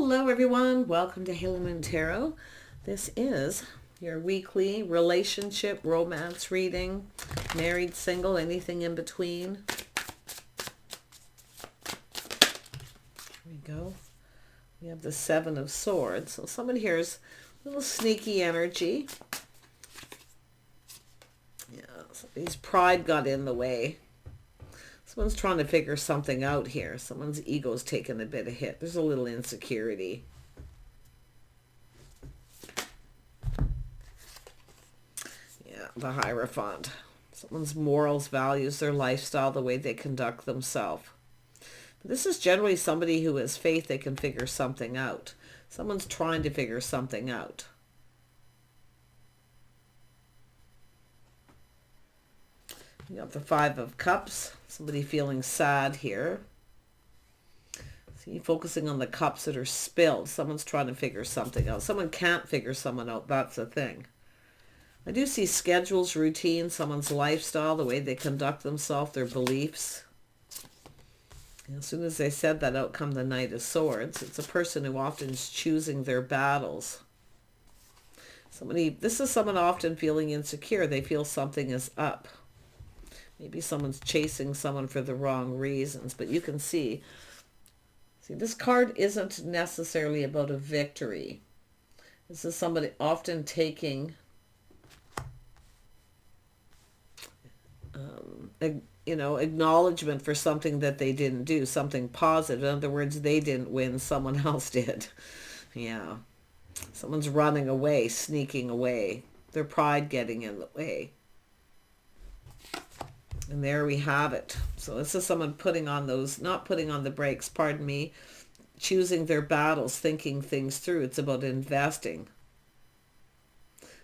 Hello everyone, welcome to Halo Moon Tarot. This is your weekly relationship romance reading, married, single, anything in between. Here we go. We have the Seven of Swords. So someone here is a little sneaky energy. Yeah, somebody's pride got in the way. Someone's trying to figure something out here. Someone's ego's taking a bit of hit. There's a little insecurity. Yeah, the Hierophant. Someone's morals, values, their lifestyle, the way they conduct themselves. But this is generally somebody who has faith they can figure something out. Someone's trying to figure something out. You got the Five of Cups. Somebody feeling sad here. See, focusing on the cups that are spilled. Someone's trying to figure something out. Someone can't figure someone out. That's the thing. I do see schedules, routines, someone's lifestyle, the way they conduct themselves, their beliefs. And as soon as they said that, out come the Knight of Swords. It's a person who often is choosing their battles. This is someone often feeling insecure. They feel something is up. Maybe someone's chasing someone for the wrong reasons, but you can see, this card isn't necessarily about a victory. This is somebody often taking, acknowledgement for something that they didn't do, something positive. In other words, they didn't win, someone else did. Yeah. Someone's running away, sneaking away. Their pride getting in the way. And there we have it. So this is someone putting on those, not putting on the brakes, pardon me, choosing their battles, thinking things through. It's about investing.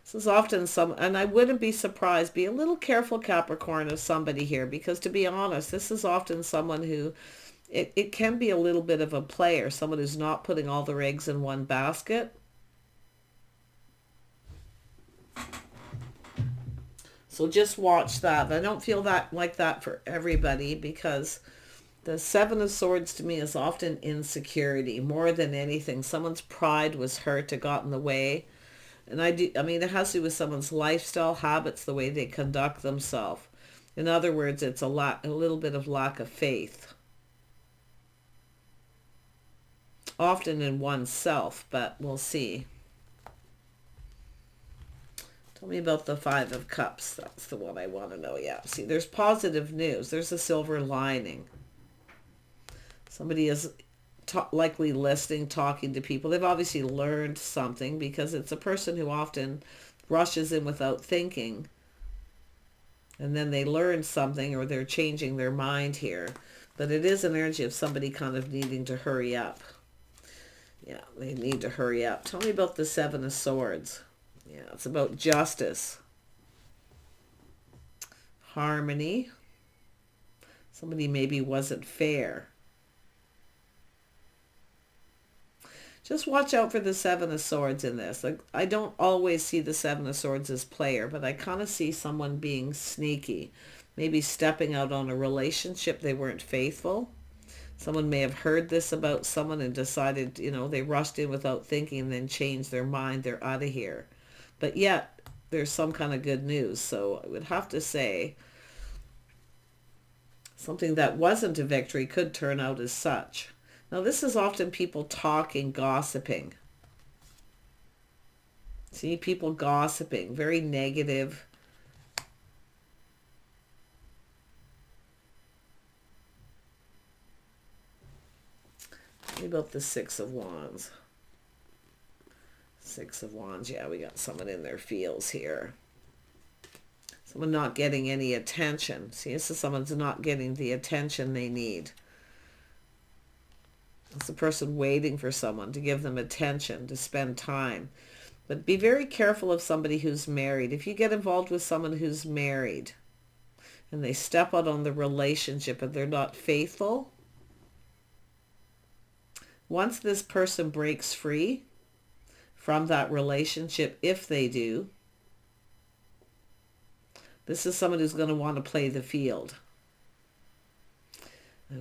This is often and I wouldn't be surprised, be a little careful, Capricorn, of somebody here, because to be honest, this is often someone who, it can be a little bit of a player, someone who's not putting all their eggs in one basket. So just watch that. I don't feel that like that for everybody, because the Seven of Swords to me is often insecurity more than anything. Someone's pride was hurt, it got in the way. And it has to do with someone's lifestyle, habits, the way they conduct themselves. In other words, it's a little bit of lack of faith. Often in oneself, but we'll see. Tell me about the Five of Cups. That's the one I want to know. Yeah. See, there's positive news. There's a silver lining. Somebody is likely listening, talking to people. They've obviously learned something, because it's a person who often rushes in without thinking. And then they learn something, or they're changing their mind here. But it is an energy of somebody kind of needing to hurry up. Yeah, they need to hurry up. Tell me about the Seven of Swords. Yeah, it's about justice, harmony. Somebody maybe wasn't fair. Just watch out for the Seven of Swords in this. Like, I don't always see the Seven of Swords as player, but I kind of see someone being sneaky, maybe stepping out on a relationship they weren't faithful. Someone may have heard this about someone and decided, they rushed in without thinking and then changed their mind. They're out of here. But yet, there's some kind of good news. So I would have to say something that wasn't a victory could turn out as such. Now, this is often people talking, gossiping. See, people gossiping, very negative. What about the Six of Wands? Six of Wands, yeah, we got someone in their feels here. Someone not getting any attention. See, this is someone's not getting the attention they need. It's a person waiting for someone to give them attention, to spend time. But be very careful of somebody who's married. If you get involved with someone who's married and they step out on the relationship and they're not faithful, once this person breaks free from that relationship, if they do, this is someone who's going to want to play the field.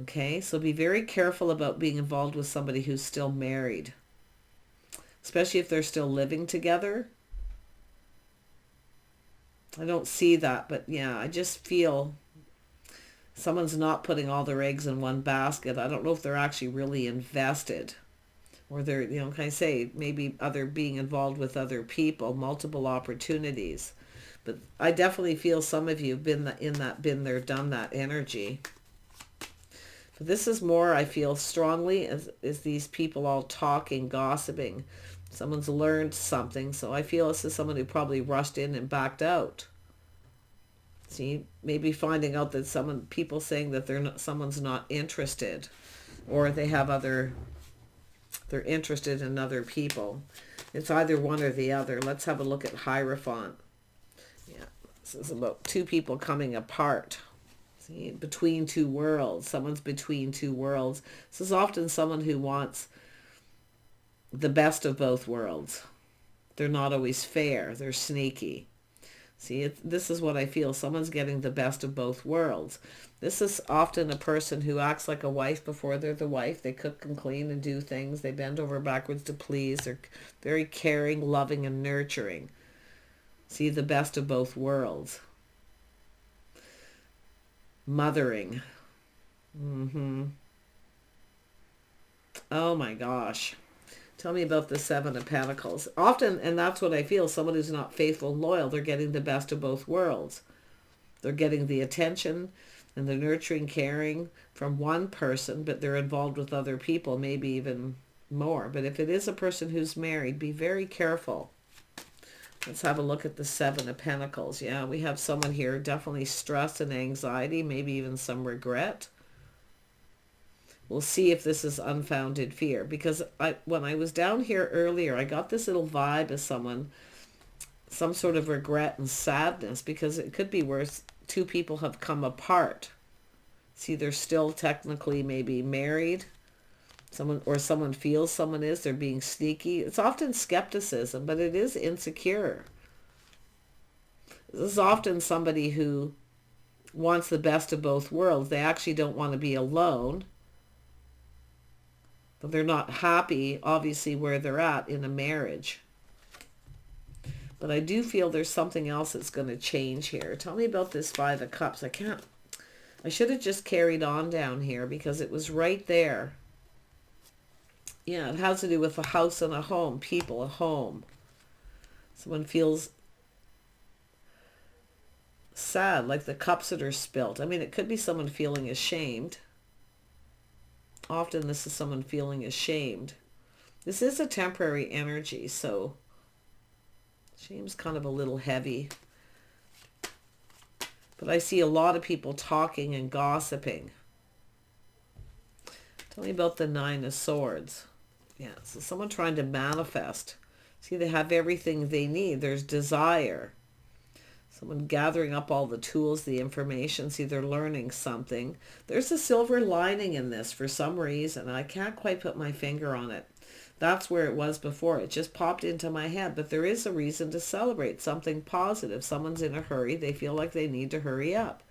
Okay, so be very careful about being involved with somebody who's still married. especially if they're still living together. I don't see that, but yeah, I just feel someone's not putting all their eggs in one basket. I don't know if they're actually really invested, or they're, you know, can I say, maybe being involved with other people, multiple opportunities. But I definitely feel some of you have been been there, done that energy. But this is more, I feel strongly, is these people all talking, gossiping. Someone's learned something, so I feel this is someone who probably rushed in and backed out. See, maybe finding out that people saying that someone's not interested, or they're interested in other people. It's either one or the other. Let's have a look at Hierophant. Yeah, this is about two people coming apart. See, between two worlds. Someone's between two worlds. This is often someone who wants the best of both worlds. They're not always fair. They're sneaky. See, this is what I feel. Someone's getting the best of both worlds. This is often a person who acts like a wife before they're the wife. They cook and clean and do things. They bend over backwards to please. They're very caring, loving, and nurturing. See, the best of both worlds. Mothering. Oh my gosh. Tell me about the Seven of Pentacles. Often, and that's what I feel, someone who's not faithful and loyal, they're getting the best of both worlds. They're getting the attention and the nurturing, caring from one person, but they're involved with other people, maybe even more. But if it is a person who's married, be very careful. Let's have a look at the Seven of Pentacles. Yeah, we have someone here, definitely stress and anxiety, maybe even some regret. We'll see if this is unfounded fear, because when I was down here earlier, I got this little vibe of some sort of regret and sadness, because it could be where two people have come apart. See, they're still technically maybe married. Someone feels someone is. They're being sneaky. It's often skepticism, but it is insecure. This is often somebody who wants the best of both worlds. They actually don't want to be alone. But they're not happy, obviously, where they're at in a marriage. But I do feel there's something else that's going to change here. Tell me about this Five of Cups. I should have just carried on down here because it was right there. Yeah, it has to do with a house and a home, people, a home. Someone feels sad, like the cups that are spilt. I mean, it could be someone feeling ashamed. Often this is someone feeling ashamed. This is a temporary energy, so shame's kind of a little heavy. But I see a lot of people talking and gossiping. Tell me about the Nine of Swords. Yeah, so someone trying to manifest. See, they have everything they need. There's desire. Someone gathering up all the tools, the information. See, they're learning something. There's a silver lining in this for some reason. I can't quite put my finger on it. That's where it was before. It just popped into my head. But there is a reason to celebrate, something positive. Someone's in a hurry. They feel like they need to hurry up.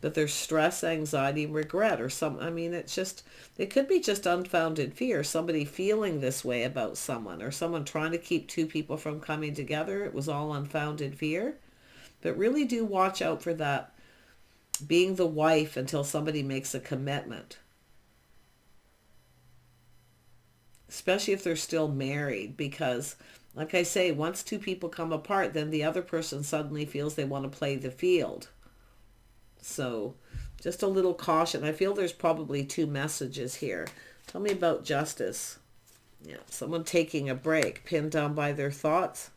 But there's stress, anxiety, regret, or it could be just unfounded fear. Somebody feeling this way about someone, or someone trying to keep two people from coming together. It was all unfounded fear. But really do watch out for that, being the wife until somebody makes a commitment. Especially if they're still married, because, like I say, once two people come apart, then the other person suddenly feels they want to play the field. So just a little caution. I feel there's probably two messages here. Tell me about Justice. Yeah, someone taking a break, pinned down by their thoughts.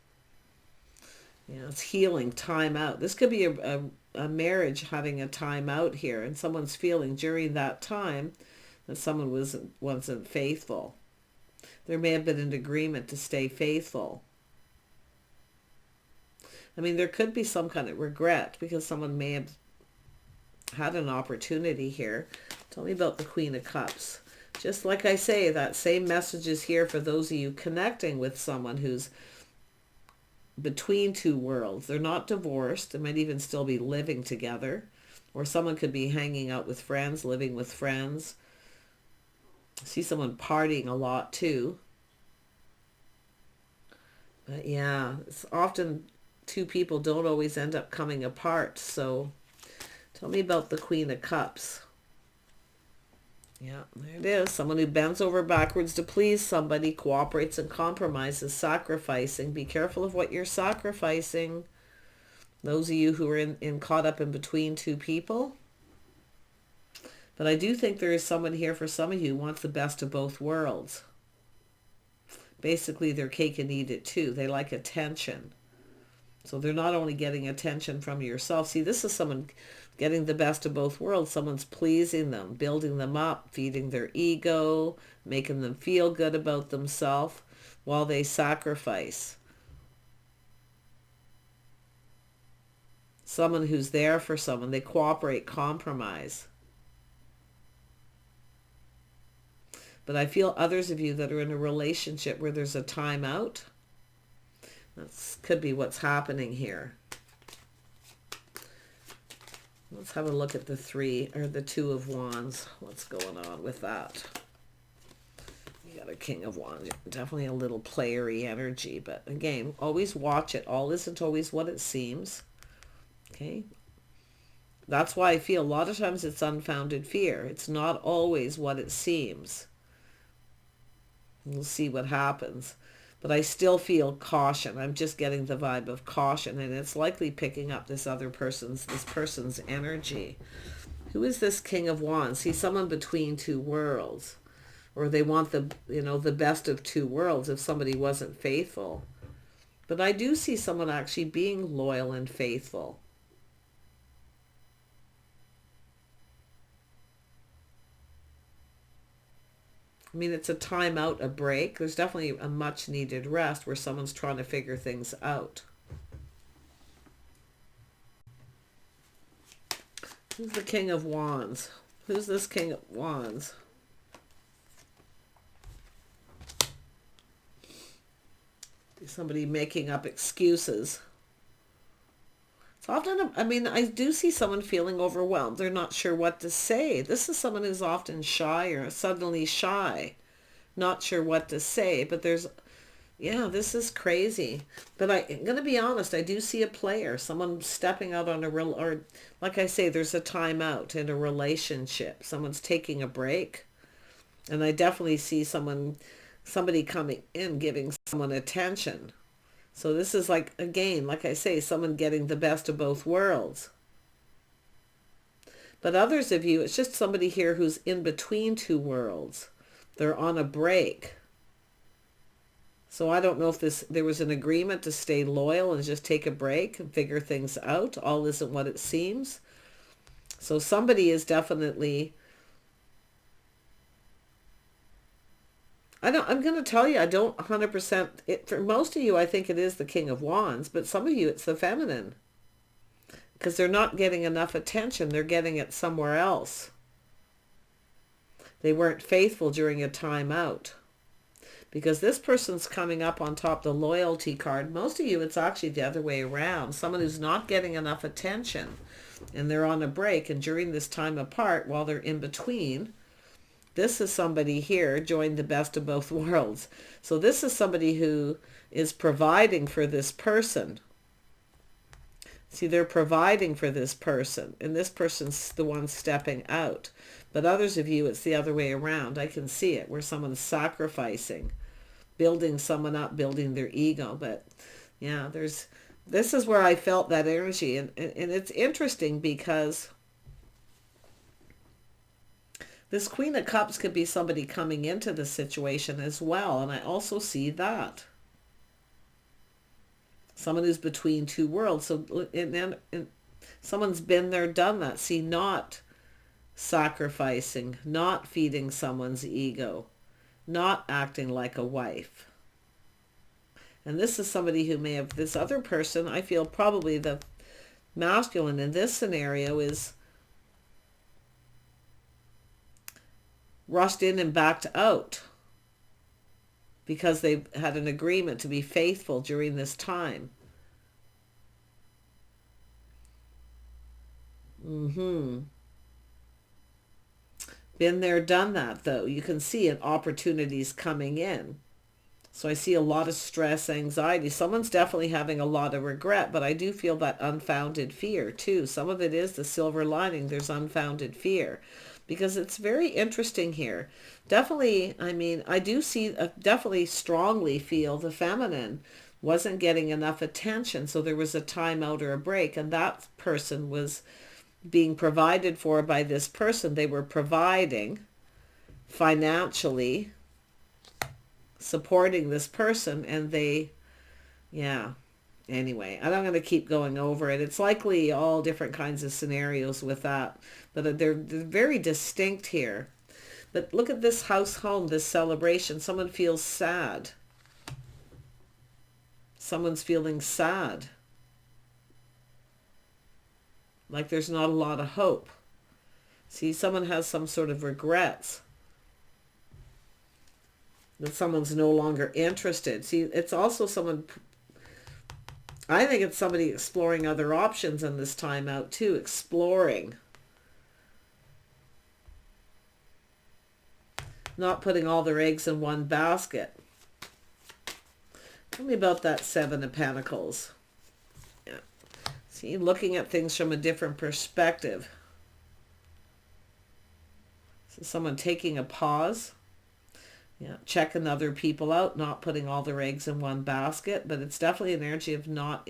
Yeah, it's healing, time out. This could be a marriage having a time out here, and someone's feeling during that time that someone wasn't faithful. There may have been an agreement to stay faithful. I mean, there could be some kind of regret because someone may have had an opportunity here. Tell me about the Queen of Cups. Just like I say, that same message is here for those of you connecting with someone who's between two worlds. They're not divorced. They might even still be living together. Or someone could be hanging out with friends, living with friends. I see someone partying a lot too. Yeah, it's often two people don't always end up coming apart. So tell me about the Queen of Cups. Yeah, there it is. Someone who bends over backwards to please somebody, cooperates and compromises, sacrificing. Be careful of what you're sacrificing. Those of you who are in caught up in between two people. But I do think there is someone here for some of you who wants the best of both worlds. Basically, they're cake and eat it too. They like attention. So they're not only getting attention from yourself. See, this is someone getting the best of both worlds. Someone's pleasing them, building them up, feeding their ego, making them feel good about themselves while they sacrifice. Someone who's there for someone. They cooperate, compromise. But I feel others of you that are in a relationship where there's a timeout. That could be what's happening here. Let's have a look at the Two of Wands. What's going on with that? You got a King of Wands. Definitely a little playery energy. But again, always watch it. All isn't always what it seems. Okay? That's why I feel a lot of times it's unfounded fear. It's not always what it seems. We'll see what happens. But I still feel caution. I'm just getting the vibe of caution. And it's likely picking up this person's energy. Who is this King of Wands? See, someone between two worlds. Or they want the best of two worlds if somebody wasn't faithful. But I do see someone actually being loyal and faithful. I mean, it's a time out, a break. There's definitely a much needed rest where someone's trying to figure things out. Who's the King of Wands? Who's this King of Wands? Somebody making up excuses. It's often, I do see someone feeling overwhelmed. They're not sure what to say. This is someone who's often shy or suddenly shy, not sure what to say. But this is crazy. But I'm going to be honest, I do see a player, someone stepping out on or like I say, there's a timeout in a relationship. Someone's taking a break. And I definitely see somebody coming in, giving someone attention. So this is like, again, like I say, someone getting the best of both worlds. But others of you, it's just somebody here who's in between two worlds. They're on a break. So I don't know if there was an agreement to stay loyal and just take a break and figure things out. All isn't what it seems. So somebody is definitely... I'm going to tell you, I don't 100%, for most of you, I think it is the King of Wands, but some of you, it's the feminine. Because they're not getting enough attention. They're getting it somewhere else. They weren't faithful during a time out. Because this person's coming up on top, the loyalty card. Most of you, it's actually the other way around. Someone who's not getting enough attention. And they're on a break. And during this time apart, while they're in between... This is somebody here, joined the best of both worlds. So this is somebody who is providing for this person. See, they're providing for this person, and this person's the one stepping out. But others of you, it's the other way around. I can see it, where someone's sacrificing, building someone up, building their ego. But yeah, this is where I felt that energy. And it's interesting because... this Queen of Cups could be somebody coming into the situation as well. And I also see that. Someone who's between two worlds. So someone's been there, done that. See, not sacrificing, not feeding someone's ego, not acting like a wife. And this is somebody who may have, this other person, I feel probably the masculine in this scenario is rushed in and backed out because they had an agreement to be faithful during this time. Been there, done that, though. You can see it, opportunities coming in. So I see a lot of stress, anxiety. Someone's definitely having a lot of regret, but I do feel that unfounded fear too. Some of it is the silver lining. There's unfounded fear because it's very interesting here. Definitely, I mean, I do see, definitely strongly feel the feminine wasn't getting enough attention. So there was a timeout or a break, and that person was being provided for by this person. They were providing financially, supporting this person, and they, yeah, anyway, I'm not going to keep going over it. It's likely all different kinds of scenarios with that, but they're very distinct here. But look at this house home, this celebration. Someone feels sad. Someone's feeling sad, like there's not a lot of hope. See, someone has some sort of regrets, that someone's no longer interested. See, it's also someone, I think it's somebody exploring other options in this time out too, exploring. Not putting all their eggs in one basket. Tell me about that Seven of Pentacles. Yeah. See, looking at things from a different perspective. So someone taking a pause. Yeah, checking other people out, not putting all their eggs in one basket, but it's definitely an energy of not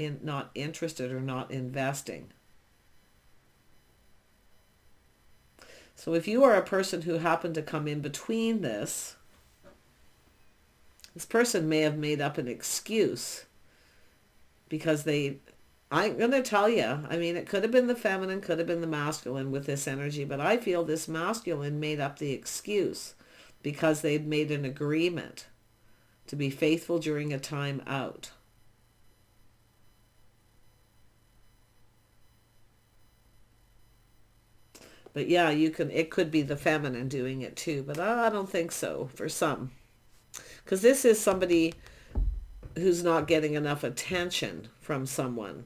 interested or not investing. So if you are a person who happened to come in between this person may have made up an excuse because I'm going to tell you, I mean, it could have been the feminine, could have been the masculine with this energy, but I feel this masculine made up the excuse because they'd made an agreement to be faithful during a time out. But yeah, it could be the feminine doing it too, but I don't think so for some. Because this is somebody who's not getting enough attention from someone.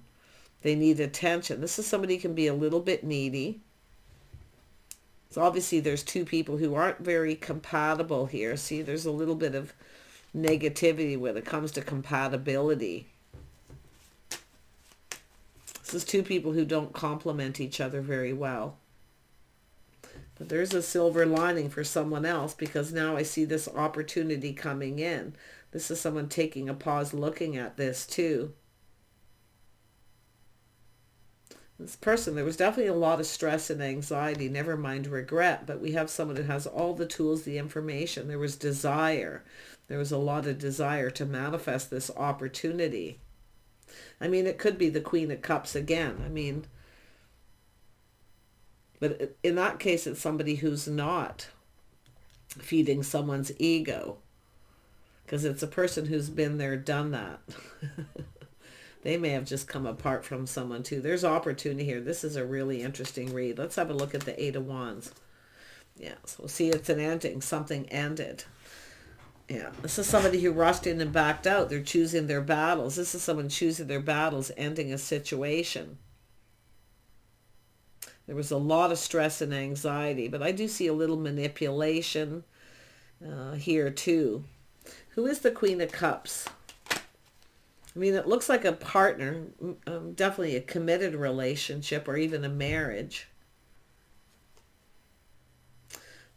They need attention. This is somebody who can be a little bit needy. So obviously there's two people who aren't very compatible here. See, there's a little bit of negativity when it comes to compatibility. This is two people who don't complement each other very well. But there's a silver lining for someone else because now I see this opportunity coming in. This is someone taking a pause, looking at this too. This person, there was definitely a lot of stress and anxiety, never mind regret, but we have someone who has all the tools, the information. There was desire. There was a lot of desire to manifest this opportunity. I mean, it could be the Queen of Cups again. I mean, but in that case, it's somebody who's not feeding someone's ego, because it's a person who's been there, done that. They may have just come apart from someone too. There's opportunity here. This is a really interesting read. Let's have a look at the Eight of Wands. Yeah, so see, it's an ending. Something ended. Yeah, this is somebody who rushed in and backed out. They're choosing their battles. This is someone choosing their battles, ending a situation. There was a lot of stress and anxiety, but I do see a little manipulation here too. Who is the Queen of Cups? I mean, it looks like a partner, definitely a committed relationship or even a marriage.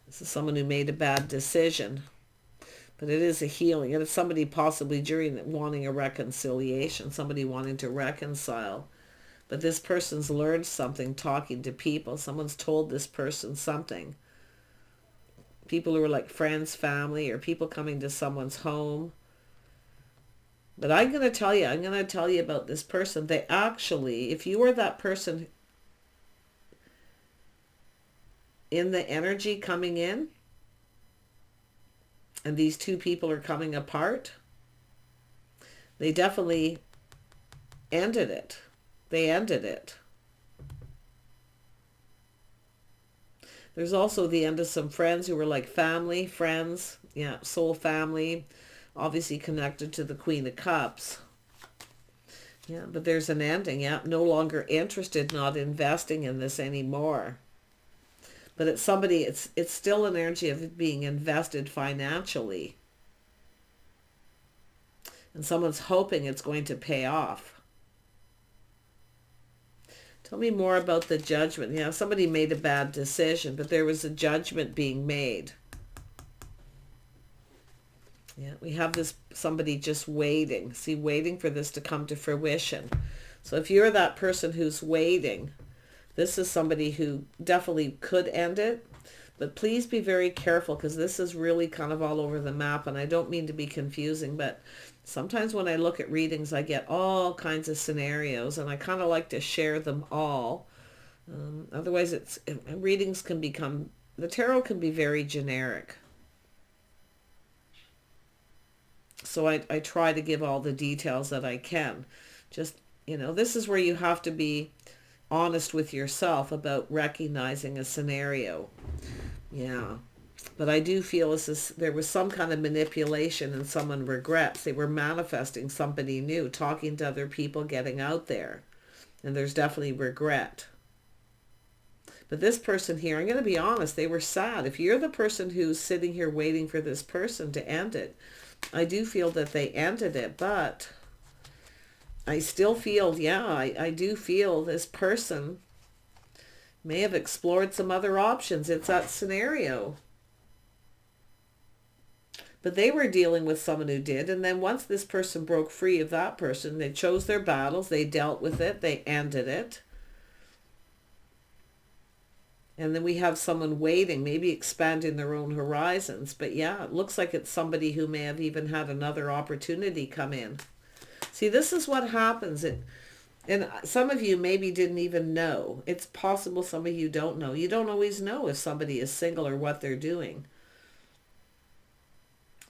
This is someone who made a bad decision, but it is a healing, and it's somebody possibly wanting a reconciliation, somebody wanting to reconcile. But this person's learned something talking to people. Someone's told this person something. People who are like friends, family, or people coming to someone's home. But I'm going to tell you about this person. They actually, if you are that person in the energy coming in, and these two people are coming apart, they definitely ended it. They ended it. There's also the end of some friends who were like family, friends, yeah, soul family, obviously connected to the Queen of Cups. Yeah, but there's an ending, yeah, no longer interested, not investing in this anymore. But it's somebody, it's still an energy of being invested financially. And someone's hoping it's going to pay off. Tell me more about the judgment. You know, somebody made a bad decision, but there was a judgment being made. Yeah, we have this somebody just waiting. See, waiting for this to come to fruition. So if you're that person who's waiting, this is somebody who definitely could end it. But please be very careful, because this is really kind of all over the map. And I don't mean to be confusing, but sometimes when I look at readings, I get all kinds of scenarios, and I kind of like to share them all. Otherwise, readings can become, the tarot can be very generic. So I try to give all the details that I can. Just, you know, this is where you have to be honest with yourself about recognizing a scenario. Yeah. But I do feel there was some kind of manipulation, and someone regrets. They were manifesting somebody new, talking to other people, getting out there. And there's definitely regret. But this person here, I'm going to be honest, they were sad. If you're the person who's sitting here waiting for this person to end it, I do feel that they ended it, but I still feel, yeah, I do feel this person may have explored some other options. It's that scenario. But they were dealing with someone who did, and then once this person broke free of that person, they chose their battles, they dealt with it, they ended it. And then we have someone waiting, maybe expanding their own horizons. But yeah, it looks like it's somebody who may have even had another opportunity come in. See, this is what happens. And some of you maybe didn't even know. It's possible some of you don't know. You don't always know if somebody is single or what they're doing.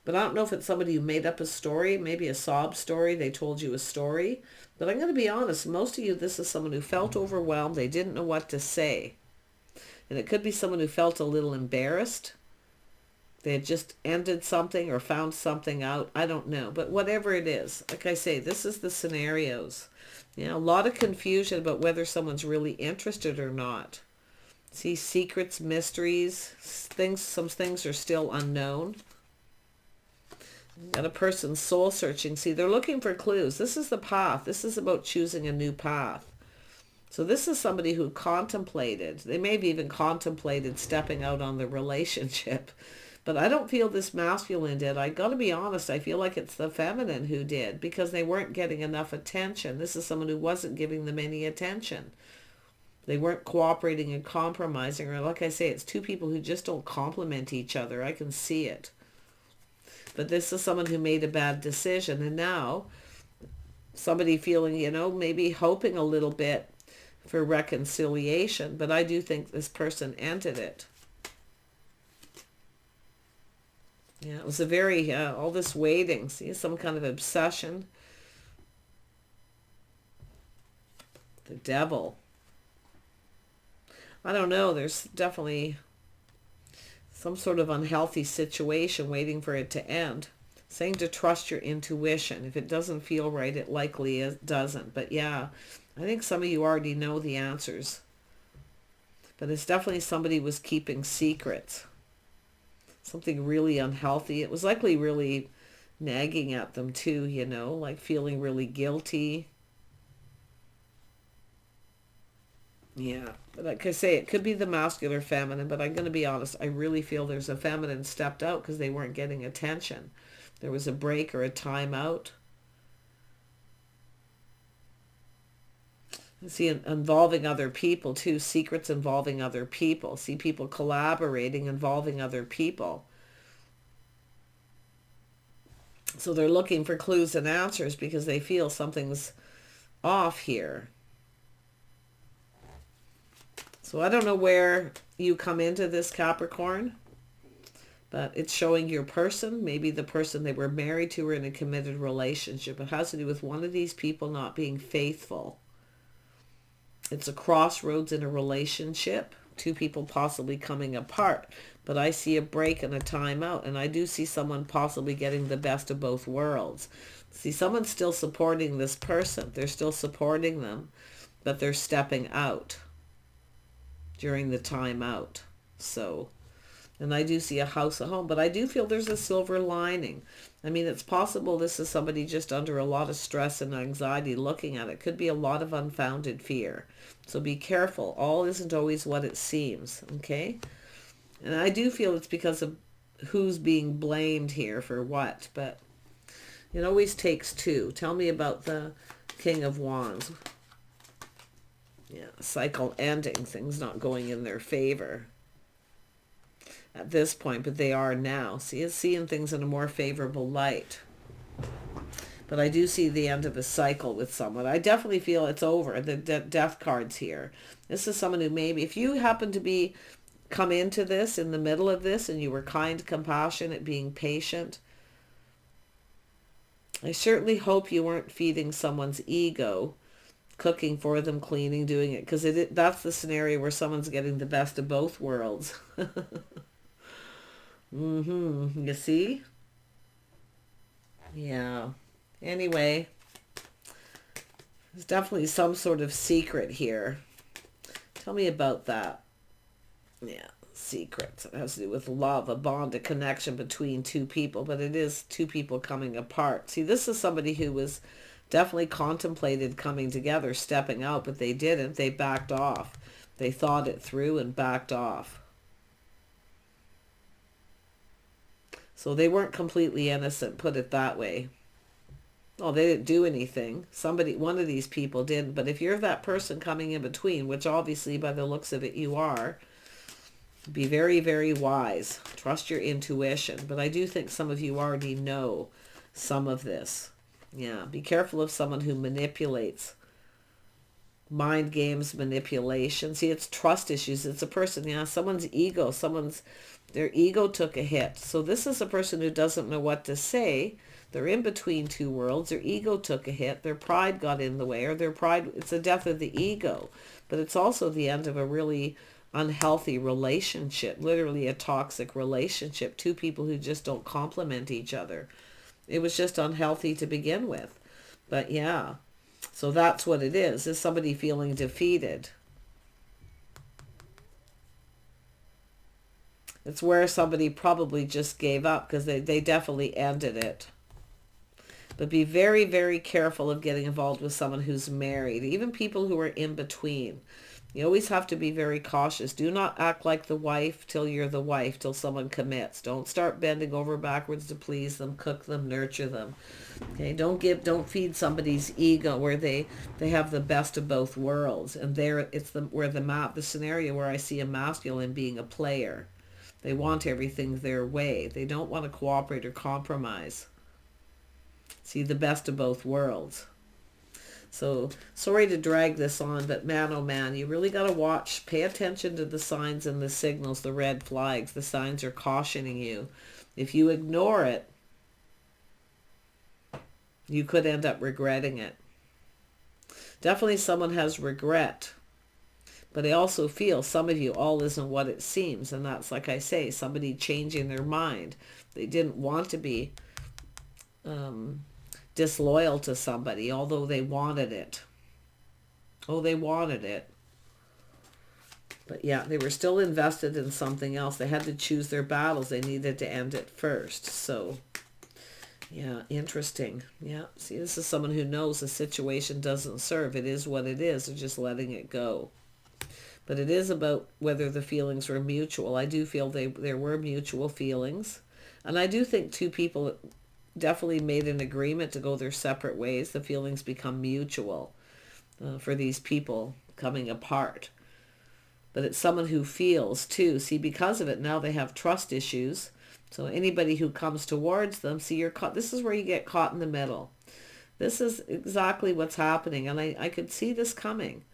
But I don't know if it's somebody who made up a story, maybe a sob story. They told you a story. But I'm going to be honest, most of you, this is someone who felt overwhelmed. They didn't know what to say. And it could be someone who felt a little embarrassed. They had just ended something or found something out. I don't know. But whatever it is, like I say, this is the scenarios. You know, a lot of confusion about whether someone's really interested or not. See, secrets, mysteries, some things are still unknown. Got a person soul searching. See, they're looking for clues. This is the path. This is about choosing a new path. So this is somebody who contemplated. They may have even contemplated stepping out on the relationship. But I don't feel this masculine did. I got to be honest. I feel like it's the feminine who did, because they weren't getting enough attention. This is someone who wasn't giving them any attention. They weren't cooperating and compromising. Or like I say, it's two people who just don't complement each other. I can see it. But this is someone who made a bad decision. And now somebody feeling, you know, maybe hoping a little bit for reconciliation. But I do think this person ended it. Yeah, it was a very, all this waiting. See, some kind of obsession. The devil. I don't know. There's definitely some sort of unhealthy situation waiting for it to end. Saying to trust your intuition. If it doesn't feel right, it likely doesn't. But yeah, I think some of you already know the answers. But it's definitely somebody was keeping secrets. Something really unhealthy. It was likely really nagging at them too, you know, like feeling really guilty. Yeah, but like I say, it could be the masculine feminine, but I'm going to be honest, I really feel there's a feminine stepped out because they weren't getting attention. There was a break or a timeout. See, involving other people too, secrets involving other people. See, people collaborating, involving other people. So they're looking for clues and answers because they feel something's off here. So I don't know where you come into this, Capricorn, but it's showing your person, maybe the person they were married to or in a committed relationship. It has to do with one of these people not being faithful. It's a crossroads in a relationship, two people possibly coming apart. But I see a break and a timeout, and I do see someone possibly getting the best of both worlds. See, someone's still supporting this person. They're still supporting them, but they're stepping out during the timeout. So, and I do see a house, a home, but I do feel there's a silver lining. I mean, it's possible this is somebody just under a lot of stress and anxiety looking at it. Could be a lot of unfounded fear. So be careful. All isn't always what it seems, okay? And I do feel it's because of who's being blamed here for what, but it always takes two. Tell me about the King of Wands. Yeah, cycle ending, things not going in their favor at this point, but they are now. See, it's seeing things in a more favorable light. But I do see the end of a cycle with someone. I definitely feel it's over. The death cards here. This is someone who maybe, if you happen to be come into this in the middle of this and you were kind, compassionate, being patient, I certainly hope you weren't feeding someone's ego, cooking for them, cleaning, doing it, because that's the scenario where someone's getting the best of both worlds. You see? Yeah. Anyway, there's definitely some sort of secret here. Tell me about that. Yeah, secrets. It has to do with love, a bond, a connection between two people, but it is two people coming apart. See, this is somebody who was definitely contemplated coming together, stepping out, but they didn't. They backed off. They thought it through and backed off. So they weren't completely innocent, put it that way. Oh, they didn't do anything. One of these people didn't. But if you're that person coming in between, which obviously by the looks of it you are, be very, very wise. Trust your intuition. But I do think some of you already know some of this. Yeah, be careful of someone who manipulates. Mind games, manipulation. See, it's trust issues. It's a person, yeah, someone's ego, their ego took a hit. So this is a person who doesn't know what to say. They're in between two worlds. Their ego took a hit. Their pride got in the way, or it's the death of the ego. But it's also the end of a really unhealthy relationship, literally a toxic relationship. Two people who just don't complement each other. It was just unhealthy to begin with. But yeah, so that's what it is somebody feeling defeated. It's where somebody probably just gave up because they definitely ended it. But be very, very careful of getting involved with someone who's married, even people who are in between. You always have to be very cautious. Do not act like the wife till you're the wife, till someone commits. Don't start bending over backwards to please them, cook them, nurture them. Okay, don't feed somebody's ego where they have the best of both worlds. And the scenario where I see a masculine being a player. They want everything their way. They don't want to cooperate or compromise. See, the best of both worlds. So, sorry to drag this on, but man, oh man, you really got to watch. Pay attention to the signs and the signals, the red flags. The signs are cautioning you. If you ignore it, you could end up regretting it. Definitely someone has regret. But I also feel some of you, all isn't what it seems. And that's, like I say, somebody changing their mind. They didn't want to be disloyal to somebody, although they wanted it. Oh, they wanted it. But yeah, they were still invested in something else. They had to choose their battles. They needed to end it first. So, yeah, interesting. Yeah, see, this is someone who knows the situation doesn't serve. It is what it is. They're just letting it go. But it is about whether the feelings were mutual. I do feel there were mutual feelings. And I do think two people definitely made an agreement to go their separate ways. The feelings become mutual for these people coming apart. But it's someone who feels too. See, because of it, now they have trust issues. So anybody who comes towards them, see, you're caught. This is where you get caught in the middle. This is exactly what's happening. And I could see this coming.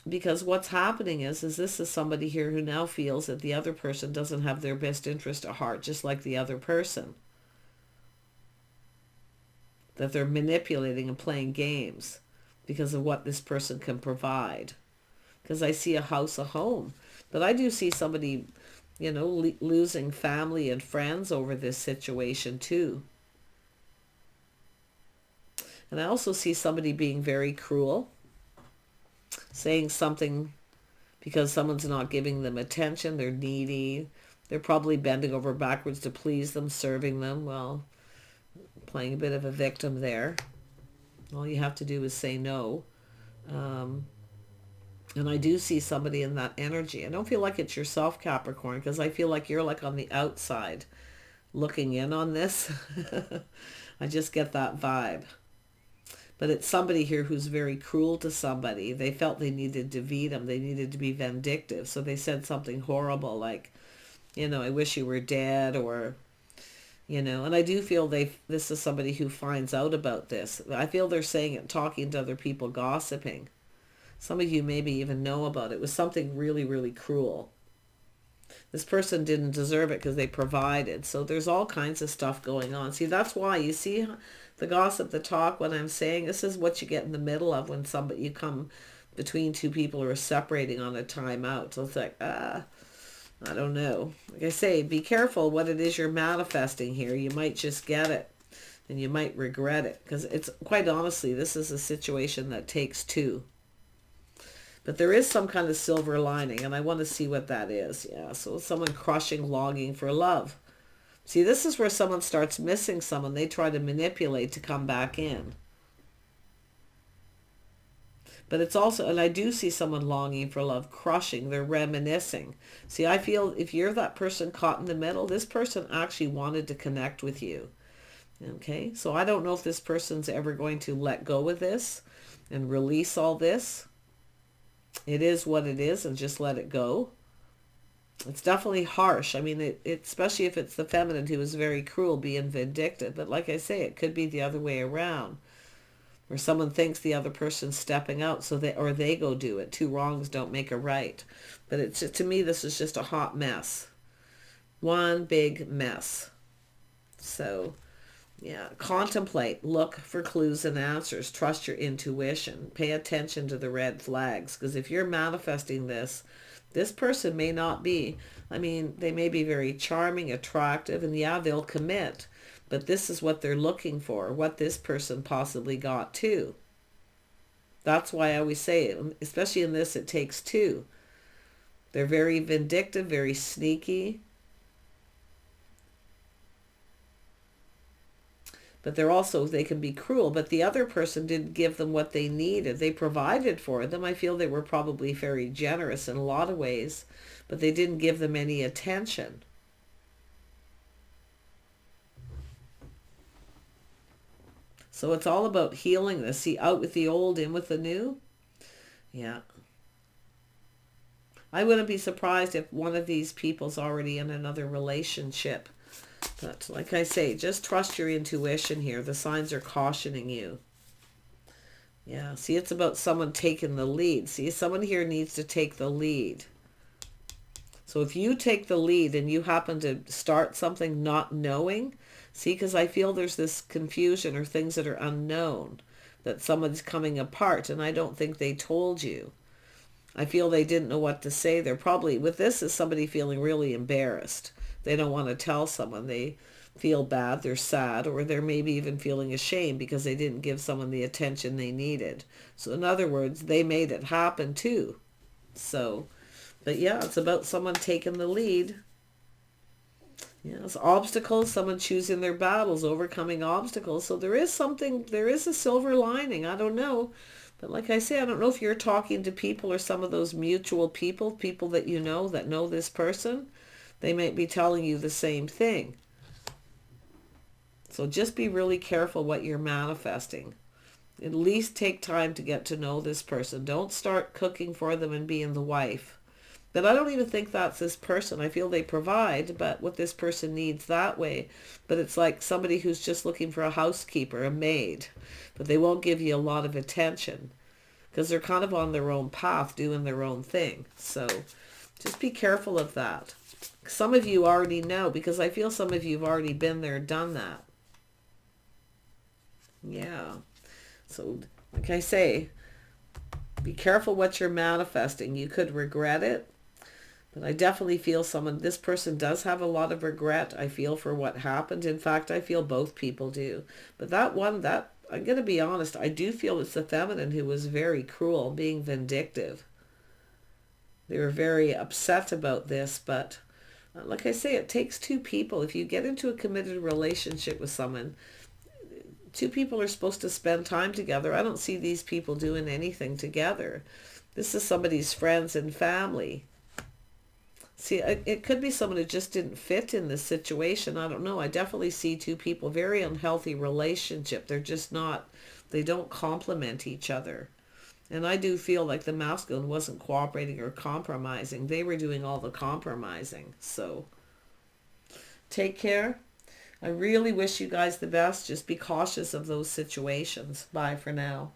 Because what's happening is this is somebody here who now feels that the other person doesn't have their best interest at heart, just like the other person. That they're manipulating and playing games because of what this person can provide. Because I see a house, a home. But I do see somebody, losing family and friends over this situation too. And I also see somebody being very cruel. Saying something because someone's not giving them attention, they're needy, They're probably bending over backwards to please them, serving them, well, playing a bit of a victim there. All you have to do is say no. And I do see somebody in that energy. I don't feel like it's yourself, Capricorn, because I feel like you're like on the outside looking in on this. I just get that vibe. But it's somebody here who's very cruel to somebody. They felt they needed to beat them. They needed to be vindictive. So they said something horrible like, I wish you were dead, or, and I do feel this is somebody who finds out about this. I feel they're saying it, talking to other people, gossiping. Some of you maybe even know about it. It was something really, really cruel. This person didn't deserve it because they provided. So there's all kinds of stuff going on. See, that's why you see the gossip, the talk, what I'm saying. This is what you get in the middle of when you come between two people who are separating on a timeout. So it's like, I don't know. Like I say, be careful what it is you're manifesting here. You might just get it and you might regret it, because it's, quite honestly, this is a situation that takes two. But there is some kind of silver lining, and I want to see what that is. Yeah, so someone crushing, longing for love. See, this is where someone starts missing someone. They try to manipulate to come back in. But it's also, and I do see someone longing for love, crushing, they're reminiscing. See, I feel if you're that person caught in the middle, this person actually wanted to connect with you. Okay, so I don't know if this person's ever going to let go of this and release all this. It is what it is, and just let it go. It's definitely harsh. I mean, especially if it's the feminine who is very cruel, being vindictive. But like I say, it could be the other way around, where someone thinks the other person's stepping out, so they go do it. Two wrongs don't make a right. But it's just, to me, this is just a hot mess. One big mess. So, yeah, contemplate, look for clues and answers, trust your intuition, pay attention to the red flags, because if you're manifesting this person may not be, they may be very charming, attractive, and yeah, they'll commit, but this is what they're looking for, what this person possibly got too. That's why I always say, especially in this, it takes two. They're very vindictive, very sneaky. But they can be cruel, but the other person didn't give them what they needed. They provided for them. I feel they were probably very generous in a lot of ways, but they didn't give them any attention. So it's all about healing this. See, out with the old, in with the new. Yeah. I wouldn't be surprised if one of these people's already in another relationship. But like I say, just trust your intuition here. The signs are cautioning you. Yeah, see, it's about someone taking the lead. See, someone here needs to take the lead. So if you take the lead and you happen to start something not knowing, see, because I feel there's this confusion or things that are unknown, that someone's coming apart, and I don't think they told you. I feel they didn't know what to say. They're probably, with this, is somebody feeling really embarrassed. They don't want to tell someone. They feel bad, they're sad, or they're maybe even feeling ashamed because they didn't give someone the attention they needed. So in other words, they made it happen too. So, but yeah, it's about someone taking the lead. Yes, obstacles, someone choosing their battles, overcoming obstacles. So there is a silver lining. I don't know. But like I say, I don't know if you're talking to people or some of those mutual people that you know that know this person. They might be telling you the same thing. So just be really careful what you're manifesting. At least take time to get to know this person. Don't start cooking for them and being the wife. But I don't even think that's this person. I feel they provide, but what this person needs that way. But it's like somebody who's just looking for a housekeeper, a maid. But they won't give you a lot of attention because they're kind of on their own path, doing their own thing. So just be careful of that. Some of you already know, because I feel some of you have already been there, done that. Yeah. So, like I say, be careful what you're manifesting. You could regret it. But I definitely feel this person does have a lot of regret, I feel, for what happened. In fact, I feel both people do. But I'm going to be honest, I do feel it's the feminine who was very cruel, being vindictive. They were very upset about this, but Like I say, it takes two people. If you get into a committed relationship with someone, two people are supposed to spend time together. I don't see these people doing anything together. This is somebody's friends and family. See, it could be someone who just didn't fit in this situation. I don't know. I definitely see two people, very unhealthy relationship. They're just not, they don't complement each other. And I do feel like the masculine wasn't cooperating or compromising. They were doing all the compromising. So take care. I really wish you guys the best. Just be cautious of those situations. Bye for now.